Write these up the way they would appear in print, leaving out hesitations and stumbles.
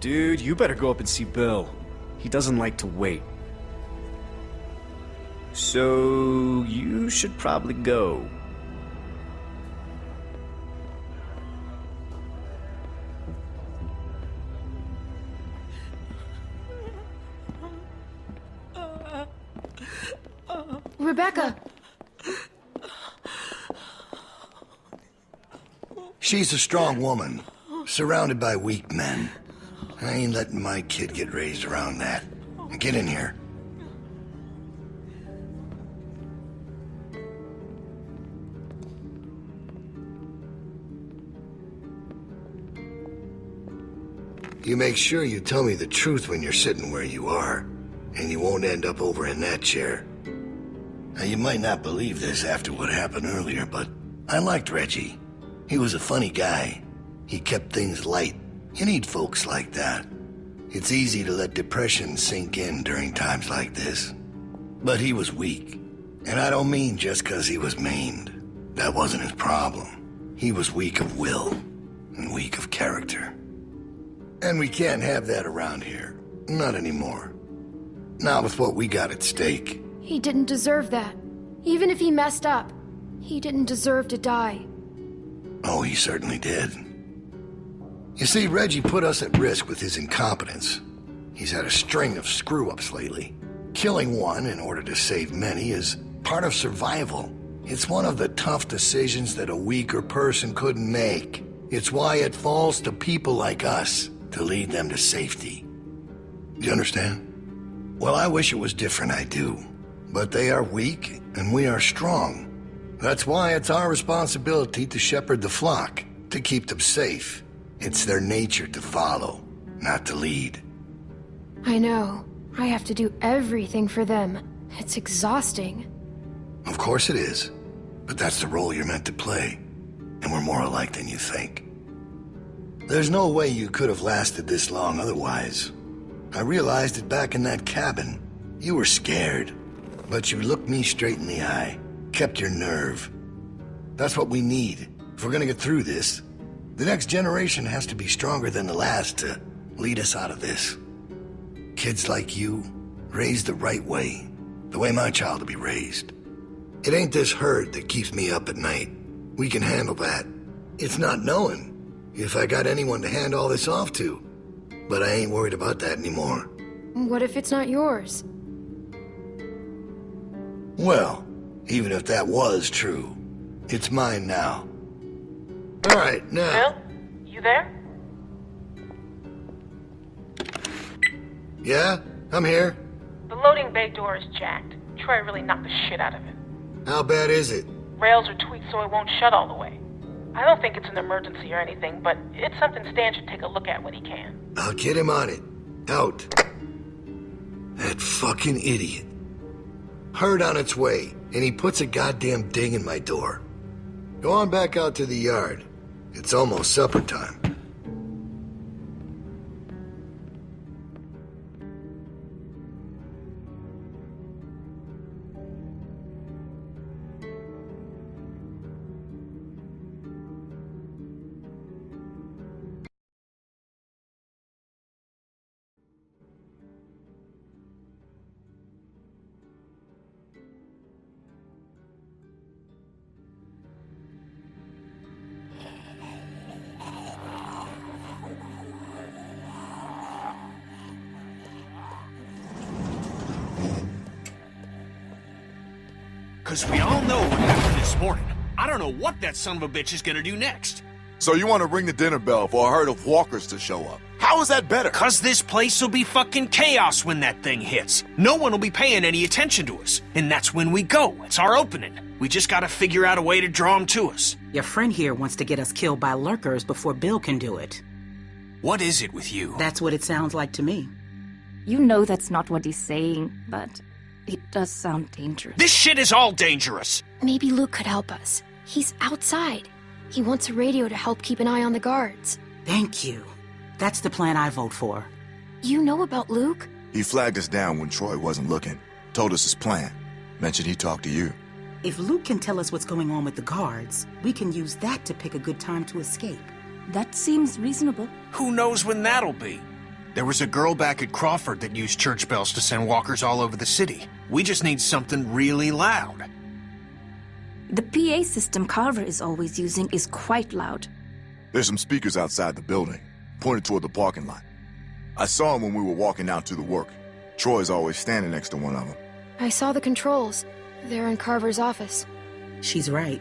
Dude, you better go up and see Bill. He doesn't like to wait. So, you should probably go. Rebecca! She's a strong woman, surrounded by weak men. I ain't letting my kid get raised around that. Get in here. You make sure you tell me the truth when you're sitting where you are, and you won't end up over in that chair. Now, you might not believe this after what happened earlier, but I liked Reggie. He was a funny guy. He kept things light. You need folks like that. It's easy to let depression sink in during times like this. But he was weak. And I don't mean just because he was maimed. That wasn't his problem. He was weak of will and weak of character. And we can't have that around here. Not anymore. Not with what we got at stake. He didn't deserve that. Even if he messed up, he didn't deserve to die. Oh, he certainly did. You see, Reggie put us at risk with his incompetence. He's had a string of screw-ups lately. Killing one in order to save many is part of survival. It's one of the tough decisions that a weaker person couldn't make. It's why it falls to people like us to lead them to safety. You understand? Well, I wish it was different, I do. But they are weak, and we are strong. That's why it's our responsibility to shepherd the flock, to keep them safe. It's their nature to follow, not to lead. I know. I have to do everything for them. It's exhausting. Of course it is. But that's the role you're meant to play. And we're more alike than you think. There's no way you could have lasted this long otherwise. I realized it back in that cabin. You were scared. But you looked me straight in the eye. Kept your nerve. That's what we need. If we're gonna get through this, the next generation has to be stronger than the last to lead us out of this. Kids like you, raised the right way. The way my child will be raised. It ain't this hurt that keeps me up at night. We can handle that. It's not knowing if I got anyone to hand all this off to. But I ain't worried about that anymore. What if it's not yours? Well, even if that was true, it's mine now. All right, now... Bill? You there? Yeah? I'm here. The loading bay door is jacked. Troy really knocked the shit out of it. How bad is it? Rails are tweaked so it won't shut all the way. I don't think it's an emergency or anything, but it's something Stan should take a look at when he can. I'll get him on it. Out. That fucking idiot. Heard on its way, and he puts a goddamn ding in my door. Go on back out to the yard. It's almost supper time. Because we all know what happened this morning. I don't know what that son of a bitch is gonna do next. So you want to ring the dinner bell for a herd of walkers to show up? How is that better? Because this place will be fucking chaos when that thing hits. No one will be paying any attention to us. And that's when we go. It's our opening. We just gotta figure out a way to draw them to us. Your friend here wants to get us killed by lurkers before Bill can do it. What is it with you? That's what it sounds like to me. You know that's not what he's saying, but it does sound dangerous. This shit is all dangerous. Maybe Luke could help us. He's outside. He wants a radio to help keep an eye on the guards. Thank you. That's the plan I vote for. You know about Luke? He flagged us down when Troy wasn't looking. Told us his plan. Mentioned he talked to you. If Luke can tell us what's going on with the guards, we can use that to pick a good time to escape. That seems reasonable. Who knows when that'll be? There was a girl back at Crawford that used church bells to send walkers all over the city. We just need something really loud. The PA system Carver is always using is quite loud. There's some speakers outside the building, pointed toward the parking lot. I saw them when we were walking out to the work. Troy's always standing next to one of them. I saw the controls. They're in Carver's office. She's right.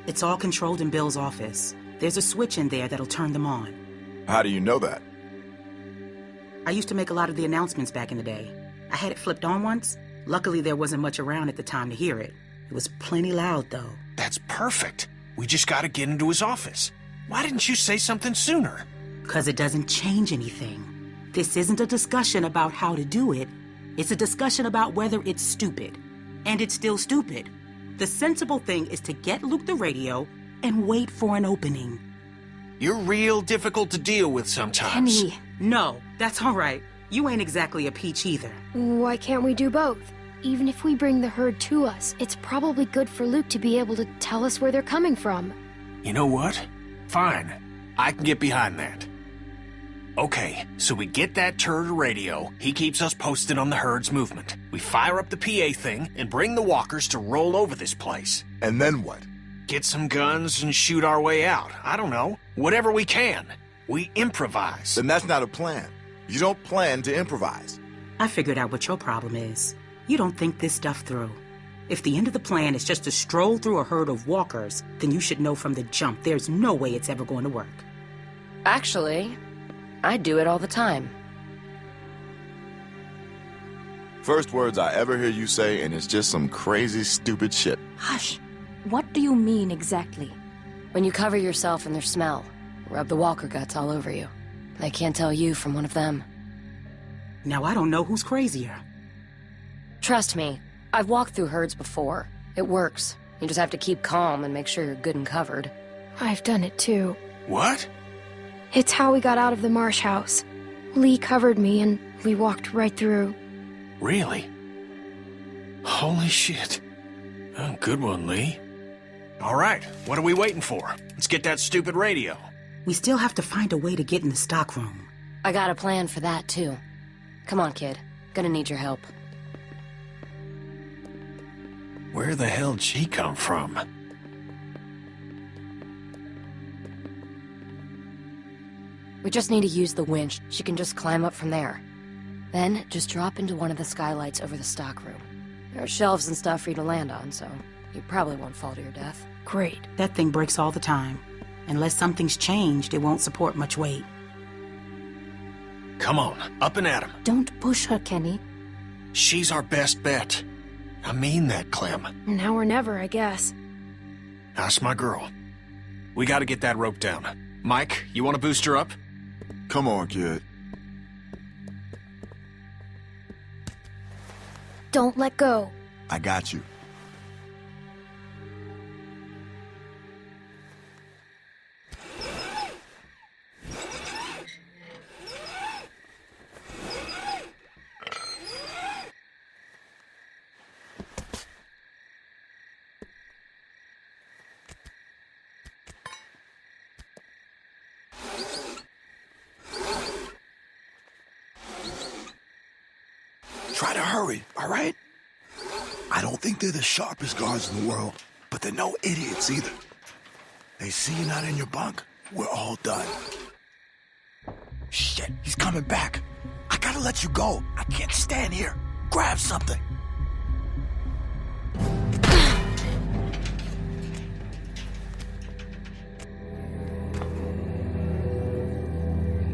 It's all controlled in Bill's office. There's a switch in there that'll turn them on. How do you know that? I used to make a lot of the announcements back in the day. I had it flipped on once. Luckily, there wasn't much around at the time to hear it. It was plenty loud, though. That's perfect. We just gotta get into his office. Why didn't you say something sooner? 'Cause it doesn't change anything. This isn't a discussion about how to do it. It's a discussion about whether it's stupid. And it's still stupid. The sensible thing is to get Luke the radio and wait for an opening. You're real difficult to deal with sometimes. Kenny, No, that's all right. You ain't exactly a peach either. Why can't we do both? Even if we bring the herd to us, it's probably good for Luke to be able to tell us where they're coming from. You know what? Fine. I can get behind that. Okay, so we get that turd radio. He keeps us posted on the herd's movement. We fire up the PA thing and bring the walkers to roll over this place. And then what? Get some guns and shoot our way out. I don't know. Whatever we can. We improvise. Then that's not a plan. You don't plan to improvise. I figured out what your problem is. You don't think this stuff through. If the end of the plan is just to stroll through a herd of walkers, then you should know from the jump there's no way it's ever going to work. Actually, I do it all the time. First words I ever hear you say, and it's just some crazy, stupid shit. hush. What do you mean exactly? When you cover yourself in their smell, rub the walker guts all over you. They can't tell you from one of them. Now I don't know who's crazier. Trust me, I've walked through herds before. It works. You just have to keep calm and make sure you're good and covered. I've done it too. What? It's how we got out of the Marsh house. Lee covered me and we walked right through. Really? Holy shit. Oh, good one, Lee. All right, what are we waiting for? Let's get that stupid radio. We still have to find a way to get in the stockroom. I got a plan for that, too. Come on, kid. Gonna need your help. Where the hell'd she come from? We just need to use the winch. She can just climb up from there. Then, just drop into one of the skylights over the stockroom. There are shelves and stuff for you to land on, so you probably won't fall to your death. Great. That thing breaks all the time. Unless something's changed, it won't support much weight. Come on, up and at 'em. Don't push her, Kenny. She's our best bet. I mean that, Clem. Now or never, I guess. That's my girl. We gotta get that rope down. Mike, you wanna boost her up? Come on, kid. Don't let go. I got you. Try to hurry, all right? I don't think they're the sharpest guards in the world, but they're no idiots either. They see you not in your bunk, we're all done. Shit, he's coming back. I gotta let you go. I can't stand here. Grab something.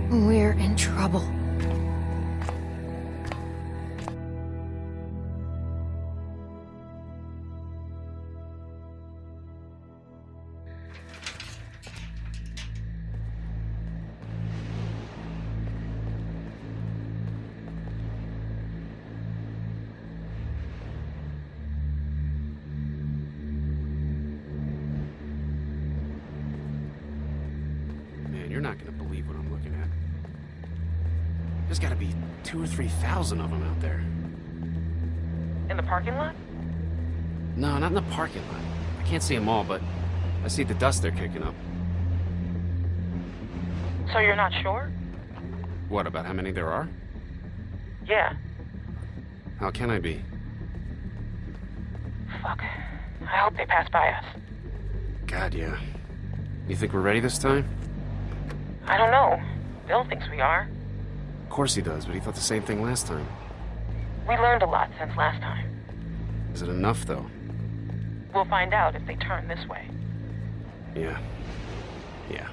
We're in trouble. You're not gonna believe what I'm looking at. There's gotta be 2,000 or 3,000 of them out there. In the parking lot? No, not in the parking lot. I can't see them all, but I see the dust they're kicking up. So you're not sure? What, about how many there are? Yeah. How can I be? Fuck. I hope they pass by us. God, yeah. You think we're ready this time? I don't know. Bill thinks we are. Of course he does, but he thought the same thing last time. We learned a lot since last time. Is it enough, though? We'll find out if they turn this way. Yeah. Yeah.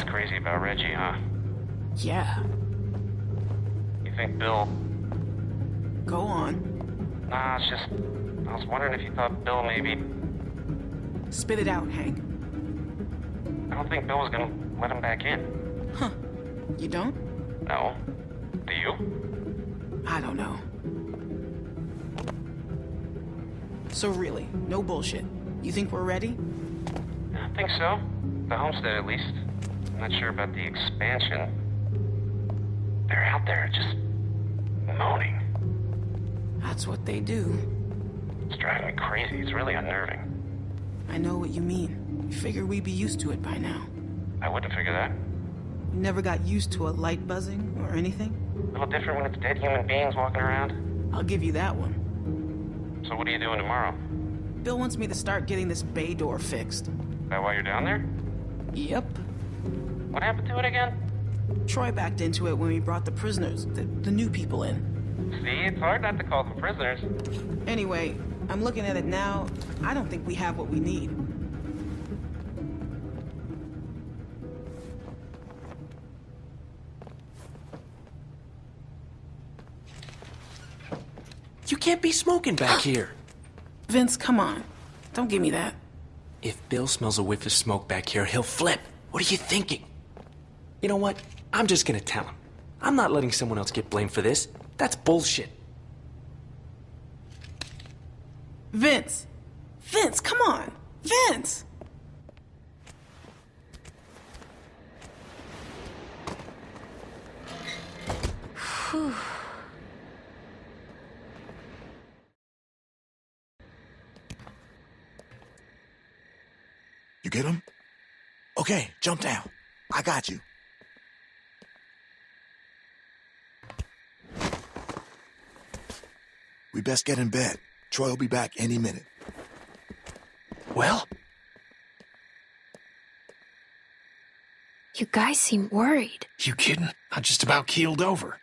Crazy about Reggie, huh? Yeah. You think Bill... Go on. Nah, it's just... I was wondering if you thought Bill maybe... Spit it out, Hank. I don't think Bill was gonna let him back in. Huh. You don't? No. Do you? I don't know. So really, no bullshit. You think we're ready? I think so. The homestead, at least. I'm not sure about the expansion. They're out there just moaning. That's what they do. It's driving me crazy. It's really unnerving. I know what you mean. You figure we'd be used to it by now. I wouldn't figure that. You never got used to a light buzzing or anything? A little different when it's dead human beings walking around. I'll give you that one. So what are you doing tomorrow? Bill wants me to start getting this bay door fixed. That why you're down there? Yep. What happened to it again? Troy backed into it when we brought the prisoners, the new people in. See, it's hard not to call them prisoners. Anyway, I'm looking at it now. I don't think we have what we need. You can't be smoking back here. Vince, come on. Don't give me that. If Bill smells a whiff of smoke back here, he'll flip. What are you thinking? You know what? I'm just gonna tell him. I'm not letting someone else get blamed for this. That's bullshit. Vince! Vince, come on! Vince! Whew. You get him? Okay, jump down. I got you. We best get in bed. Troy will be back any minute. Well? You guys seem worried. You kidding? I just about keeled over.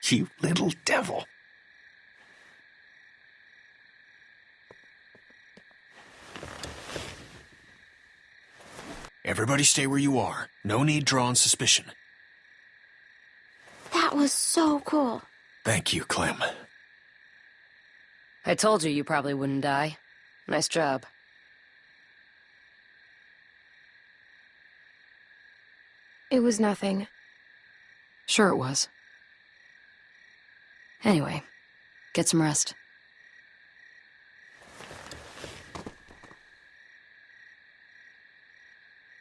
You little devil. Everybody stay where you are. No need drawing suspicion. That was so cool. Thank you, Clem. I told you you probably wouldn't die. Nice job. It was nothing. Sure it was. Anyway, get some rest.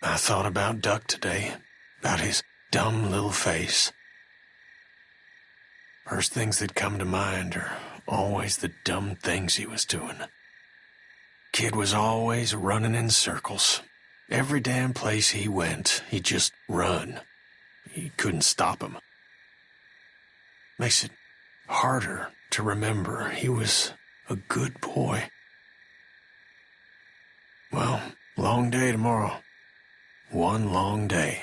I thought about Duck today, about his dumb little face. First things that come to mind are always the dumb things he was doing. Kid was always running in circles. Every damn place he went, he'd just run. You couldn't stop him. Makes it harder to remember he was a good boy. Well, long day tomorrow. One long day.